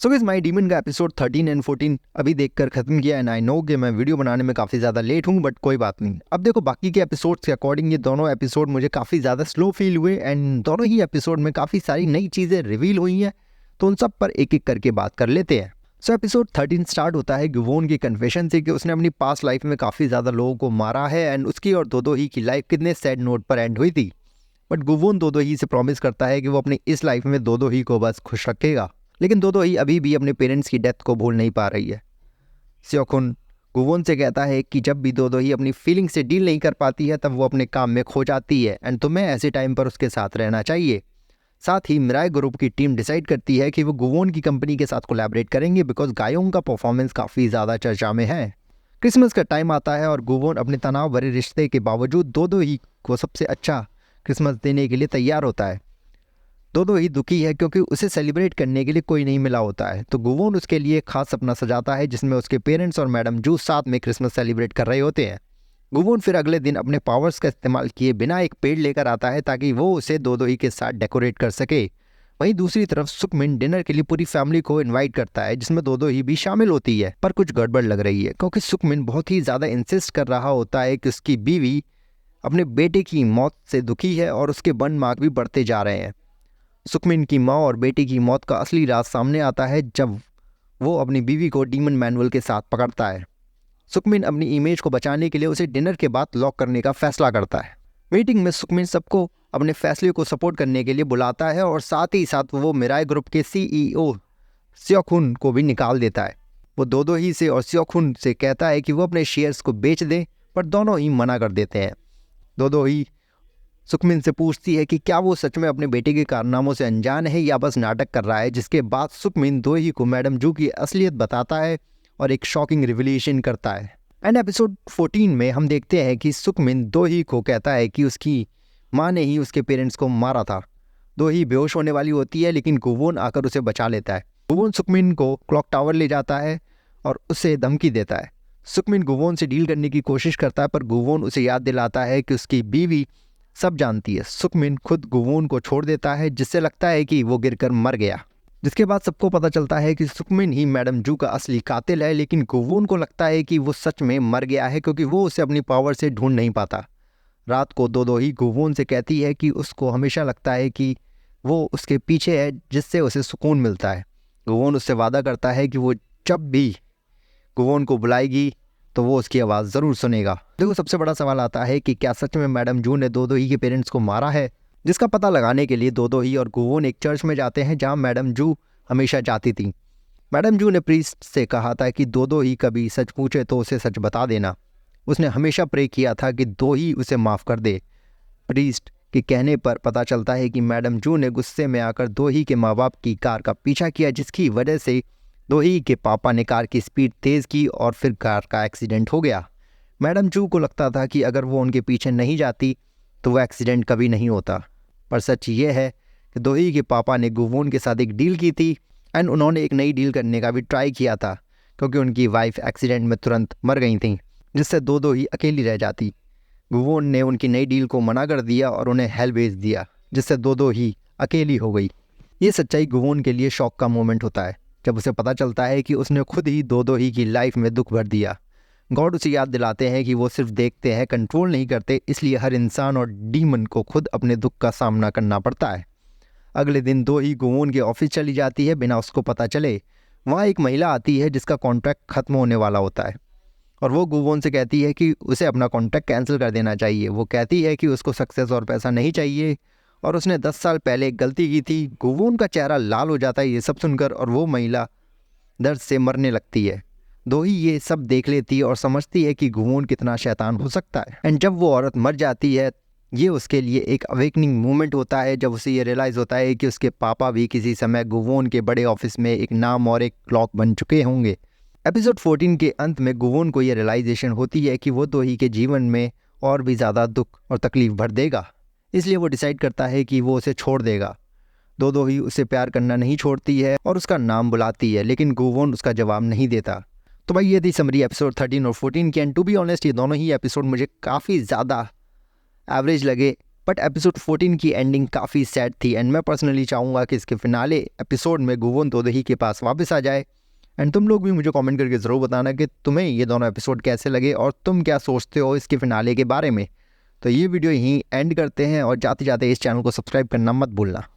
So guys my demon का episode 13 and 14 अभी देखकर खत्म किया एंड आई नो कि मैं वीडियो बनाने में काफ़ी ज़्यादा लेट हूँ, बट कोई बात नहीं। अब देखो, बाकी के एपिसोड्स के अकॉर्डिंग ये दोनों एपिसोड मुझे काफ़ी ज़्यादा स्लो फील हुए एंड दोनों ही एपिसोड में काफ़ी सारी नई चीज़ें रिवील हुई हैं, तो उन सब पर एक एक करके बात कर लेते हैं। सो एपिसोड 13 स्टार्ट होता है गुवोन की कन्फेशन से कि उसने अपनी पास्ट लाइफ में काफ़ी ज़्यादा लोगों को मारा है एंड उसकी और दोदो ही की लाइफ कितने सैड नोट पर एंड हुई थी। बट गुवोन दोदो ही से प्रॉमिस करता है कि वो अपनी इस लाइफ में दोदो ही को बस खुश रखेगा, लेकिन दोदो ही अभी भी अपने पेरेंट्स की डेथ को भूल नहीं पा रही है। स्योखुन गुवोन से कहता है कि जब भी दोदो ही अपनी फीलिंग से डील नहीं कर पाती है तब वो अपने काम में खो जाती है एंड तुम्हें ऐसे टाइम पर उसके साथ रहना चाहिए। साथ ही मिराई ग्रुप की टीम डिसाइड करती है कि वो गुवोन की कंपनी के साथ कोलैबोरेट करेंगे बिकॉज गायोंग का परफॉर्मेंस काफ़ी ज़्यादा चर्चा में है। क्रिसमस का टाइम आता है और गुवोन अपने तनाव भरे रिश्ते के बावजूद दोदो ही को सबसे अच्छा क्रिसमस देने के लिए तैयार होता है। दोदो ही दुखी है क्योंकि उसे सेलिब्रेट करने के लिए कोई नहीं मिला होता है, तो गुवोन उसके लिए एक खास सपना सजाता है जिसमें उसके पेरेंट्स और मैडम जू साथ में क्रिसमस सेलिब्रेट कर रहे होते हैं। गुवोन फिर अगले दिन अपने पावर्स का इस्तेमाल किए बिना एक पेड़ लेकर आता है ताकि वो उसे दोदो ही के साथ डेकोरेट कर सके। वहीं दूसरी तरफ सुकमिन डिनर के लिए पूरी फैमिली को इनवाइट करता है जिसमें दोदो ही भी शामिल होती है, पर कुछ गड़बड़ लग रही है क्योंकि सुकमिन बहुत ही ज़्यादा इंसिस्ट कर रहा होता है कि उसकी बीवी अपने बेटे की मौत से दुखी है और उसके बर्न मार्क भी बढ़ते जा रहे हैं। सुकमिन की माँ और बेटे की मौत का असली राज सामने आता है जब वो अपनी बीवी को डीमन मैनुअल के साथ पकड़ता है। सुकमिन अपनी इमेज को बचाने के लिए उसे डिनर के बाद लॉक करने का फैसला करता है। मीटिंग में सुकमिन सबको अपने फैसले को सपोर्ट करने के लिए बुलाता है और साथ ही साथ वो मिराई ग्रुप के CEO स्योखुन को भी निकाल देता है। वो दोदो ही से और स्योखुन से कहता है कि वो अपने शेयर्स को बेच दें, पर दोनों ही मना कर देते हैं। दोदो ही सुकमिन से पूछती है कि क्या वो सच में अपने बेटे के कारनामों से अनजान है या बस नाटक कर रहा है, जिसके बाद सुकमिन दो ही को मैडम जू की असलियत बताता है और एक शॉकिंग रिवीलेशन करता है। एंड एपिसोड 14 में हम देखते हैं कि सुकमिन दो ही को कहता है कि उसकी माँ ने ही उसके पेरेंट्स को मारा था। दो ही बेहोश होने वाली होती है लेकिन गुवोन आकर उसे बचा लेता है। गुवोन सुकमिन को क्लॉक टावर ले जाता है और उसे धमकी देता है। सुकमिन गुवोन से डील करने की कोशिश करता है पर गुवोन उसे याद दिलाता है कि उसकी बीवी सब जानती है। सुकमिन खुद गुवोन को छोड़ देता है जिससे लगता है कि वो गिरकर मर गया, जिसके बाद सबको पता चलता है कि सुकमिन ही मैडम जू का असली कातिल है, लेकिन गुवोन को लगता है कि वो सच में मर गया है क्योंकि वो उसे अपनी पावर से ढूंढ नहीं पाता। रात को दोदो ही गुवोन से कहती है कि उसको हमेशा लगता है कि वो उसके पीछे है जिससे उसे सुकून मिलता है। गुवोन उससे वादा करता है कि वो जब भी गुवोन को बुलाएगी तो वो उसकी आवाज़ ज़रूर सुनेगा। देखो, सबसे बड़ा सवाल आता है कि क्या सच में मैडम जू ने दोदो ही के पेरेंट्स को मारा है, जिसका पता लगाने के लिए दोदो ही और गुवोन एक चर्च में जाते हैं जहां मैडम जू हमेशा जाती थी। मैडम जू ने प्रीस्ट से कहा था कि दोदो ही कभी सच पूछे तो उसे सच बता देना। उसने हमेशा प्रे किया था कि दो ही उसे माफ़ कर दे। प्रीस्ट के कहने पर पता चलता है कि मैडम जू ने गुस्से में आकर दो ही के माँ बाप की कार का पीछा किया, जिसकी वजह से दो ही के पापा ने कार की स्पीड तेज़ की और फिर कार का एक्सीडेंट हो गया। मैडम जू को लगता था कि अगर वो उनके पीछे नहीं जाती तो वो एक्सीडेंट कभी नहीं होता, पर सच ये है कि दो ही के पापा ने गुवोन के साथ एक डील की थी एंड उन्होंने एक नई डील करने का भी ट्राई किया था क्योंकि उनकी वाइफ एक्सीडेंट में तुरंत मर गई थी, जिससे दो ही अकेली रह जाती। गुवोन ने उनकी नई डील को मना कर दिया और उन्हें हेल भेज दिया, जिससे दो ही अकेली हो गई। ये सच्चाई गुवोन के लिए शॉक का मोमेंट होता है जब उसे पता चलता है कि उसने खुद ही दो ही की लाइफ में दुख भर दिया। गॉड उसे याद दिलाते हैं कि वो सिर्फ देखते हैं, कंट्रोल नहीं करते, इसलिए हर इंसान और डीमन को खुद अपने दुख का सामना करना पड़ता है। अगले दिन दो ही गुवोन के ऑफिस चली जाती है बिना उसको पता चले। वहाँ एक महिला आती है जिसका कॉन्ट्रैक्ट ख़त्म होने वाला होता है और वो गुवोन से कहती है कि उसे अपना कॉन्ट्रैक्ट कैंसिल कर देना चाहिए। वो कहती है कि उसको सक्सेस और पैसा नहीं चाहिए और उसने 10 साल पहले एक गलती की थी। गुवोन का चेहरा लाल हो जाता है ये सब सुनकर और वो महिला दर्द से मरने लगती है। दो ही ये सब देख लेती है और समझती है कि गुवोन कितना शैतान हो सकता है। एंड जब वो औरत मर जाती है, ये उसके लिए एक अवेकनिंग मोमेंट होता है जब उसे ये रियलाइज़ होता है कि उसके पापा भी किसी समय गुवोन के बड़े ऑफिस में एक नाम और एक क्लॉक बन चुके होंगे। एपिसोड 14 के अंत में गुवोन को ये रियलाइजेशन होती है कि वो दो ही के जीवन में और भी ज़्यादा दुख और तकलीफ भर देगा, इसलिए वो डिसाइड करता है कि वो उसे छोड़ देगा। दो ही उसे प्यार करना नहीं छोड़ती है और उसका नाम बुलाती है, लेकिन गुवोन उसका जवाब नहीं देता। तो भाई ये थी समरी एपिसोड 13 और 14 की। एंड टू बी ऑनेस्ट ये दोनों ही एपिसोड मुझे काफ़ी ज़्यादा एवरेज लगे, बट एपिसोड 14 की एंडिंग काफ़ी सैड थी एंड मैं पर्सनली चाहूँगा कि इसके फिनाले एपिसोड में गुवन तोदही के पास वापस आ जाए। एंड तुम लोग भी मुझे कमेंट करके ज़रूर बताना कि तुम्हें ये दोनों एपिसोड कैसे लगे और तुम क्या सोचते हो इसके फिनाले के बारे में। तो ये वीडियो यहीं एंड करते हैं और जाते जाते इस चैनल को सब्सक्राइब करना मत भूलना।